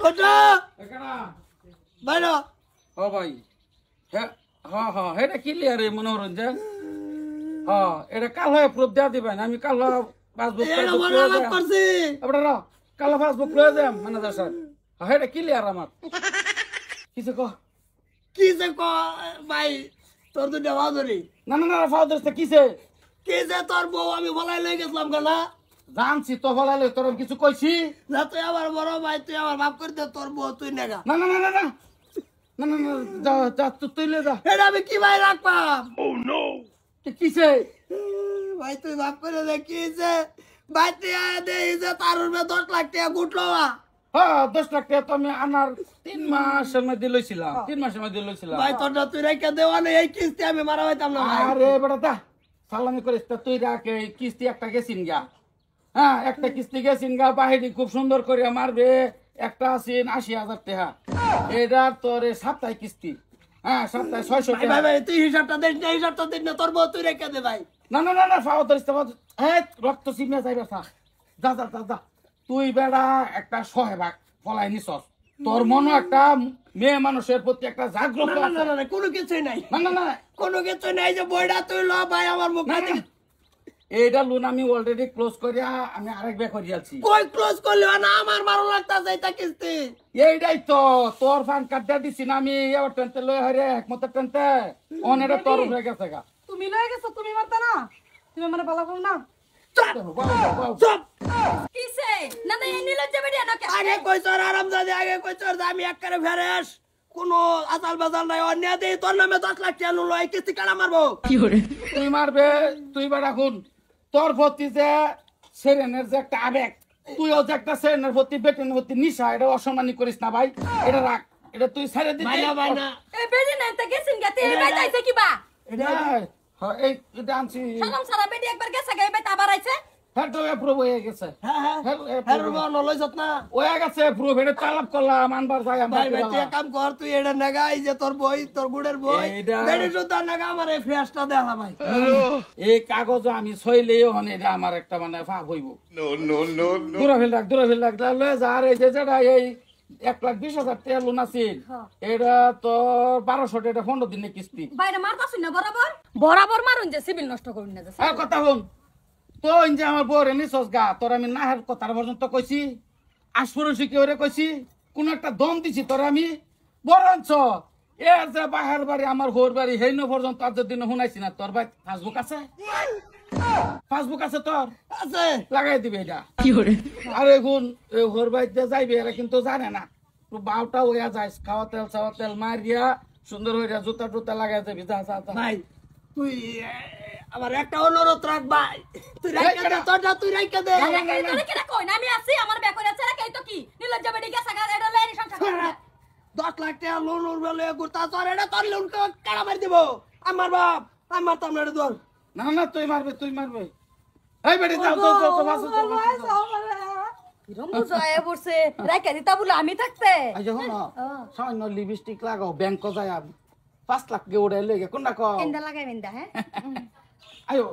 ওটা এখানা বাইরে ও ভাই হ্যাঁ হ্যাঁ হ্যাঁ এটা ক্লিয়ার মনোরঞ্জন হ্যাঁ এটা কাল হয় প্রুফ দেওয়া দিবেন আমি কাল পাসবুক করছি কাল পাসবুক লয়ে যাম ম্যানেজার স্যার হ্যাঁ এটা ক্লিয়ার আমার কিছু কহ কি যে ভাই তোর তো দেওয়া ধরি না না না ফাউদার কিসে কি যে তোর বউ আমি বলাই লই গেছিলাম কেনা জানছি তো বলালে তোর কিছু কইছি না তুই আমার বড় ভাই তুই আমার মাফ করে দে তোর বউ তুই নেগা না না না না না না না না যা যা তুই লে যা এটা আমি কি ভাই রাখবাম ও নো কিসে ভাই তুই মাফ করে দে কি যে ভাই তুই দে যে তার উপরে 10 লাখ টাকা গুটলো হ্যাঁ 10 লাখ টাকা তো আমি আনার 3 মাসের মধ্যে লইছিলাম 3 মাসের মধ্যে লইছিলাম ভাই তোরটা তুই রেখে দেওয়া না এই কিস্তি আমি মারা হইতাম না ভাই আরে বেটা দা সালামি করিস তা তুই রাখ এই কিস্তি একটা গেছিন গা হ্যাঁ একটা কিস্তি গেছিন গা বাহিনী খুব সুন্দর করে মারবে একটা আছেন 80,000 টাকা এটা তোর সপ্তাহে কিস্তি হ্যাঁ সপ্তাহে 600 টাকা ভাই ভাই তুই হিসাবটা দে না হিসাবটা দে না তোর বউ তুই রেখে দে ভাই না না না না ফাও তোর ইস্তেফা এই রক্ত সিমে যাইবে যা যা যা যা তুই বেড়া একটা সহেবাক ফলাই নিছস তোর মনে একটা মেয়ে মানুষের প্রতি একটা জাগ্রত না না না কোনো কিছুই নাই না না না কোনো কিছু নাই যে বইটা তুই ল ভাই আমার মুখ এইটা লোন আমি অলরেডি ক্লোজ করিয়া আমি আরেক বে করিয়াছি কই ক্লোজ করলি না আমার মারো লাগতাছে এটা কিস্তি এইটাই তো তোর ফান কাটটা দিছি না আমি এবার টেনতে লই হরে একমত টেনতে অনেরে তোর হয়ে গেছে গা তুমি লয়ে গেছো তুমি মারতা না তুমি মানে বলা কম না চুপ কিসে না না এই নিলজ্জ বেরিয়া না কে আগে কই তোর আরামজাদে আগে কই তোর আমি এক করে ফেরেস কোনো আতাল বাজাল নাই অন্য দেই তোর নামে 10 লাখ টাকা লই এই কিস্তি কাটা মারবো কি করে তুই মারবে তুই বেড়া খুন তোর প্রতি যে সেরেনের যে একটা আবেগ তুইও যে একটা সেরেনের প্রতি বেটেনের প্রতি নিশা এটা অসম্মানি করিস না ভাই এটা রাখ এটা তুই ছেড়ে দিবি ভাই না এই বেরি না তা গেছিন গাতে এই বাইতাইছে কিবা এটা হ্যাঁ এই এটা আনছি সালাম সারা বেরি একবার গেছে গাই বাইতা আবার আইছে হ্যাঁ তো অ্যাপ্রুভ হয়ে গেছে হ্যাঁ হ্যাঁ বড় নলই যত না হয়ে গেছে অ্যাপ্রুভ এটা চালাপ করলাম আনবার যাই ভাই ভাই তুই এক কাম কর তুই এটা নাগা এই যে তোর বই তোর গুড়ের বই বেড়ি সুতা নাগা আমার এই ফ্রেশটা দেখা ভাই এই কাগজ আমি সইলেও হন এটা আমার একটা মানে ফাঁক হইব দূরা ফেল রাখ লয়ে যা আর এই যে যেটা এই 1,20,000 টাকা লোন আছে এটা তো 1200 টাকা 15 দিনে কিস্তি বাইরে মারতাছিস না বরাবর বরাবর মারুন যে সিভিল নষ্ট করুন না আর কথা হন তো যে আমার বউরে নিছস গা তোর আমি নাহের কথার পর্যন্ত কইছি আশপুরুষি কেউ রে কইছি কোন একটা দম দিছি তোর আমি বরঞ্চ এ যে বাহার বাড়ি আমার হোর বাড়ি হেন পর্যন্ত আজ দিন শুনাইছি না তোর ভাই ফেসবুক আছে ফেসবুক আছে তোর আছে লাগাই দিবে এটা কি করে আর এখন হোর বাড়িতে যাইবে এরা কিন্তু জানে না তো বাউটা হইয়া যায় খাওয়া তেল মারিয়া সুন্দর হইয়া জুতা টুতা লাগাই যাবি যা যা ভাই তুই আমার একটা অনুরোধ রাখ ভাই তুই রাইখা দে তোরটা তুই রাইখা দে তোরে কেন কই না আমি আছি আমার ব্যাগ করে আছে রাখাই তো কি নিলজ্জ বেরি গেছে গা এটা লয়ে সংসার করে 10 লাখ টাকা লোন উড়বে লয়ে গুরতা তোর এটা তোর লোন কাটা মারি দিব আমার বাপ আমার তো আপনার দর না না তুই মারবে এই বেটি যাও তো বাসু কিরম বুঝায় পড়ছে রাখা দিতা বলে আমি থাকতে আই যখন সামান্য লিপস্টিক লাগাও ব্যাংক যায় 5 লাখ কে উড়াই লইগে কোনটা কও এন্ডা লাগাই মেন্দা হ্যাঁ আয়ো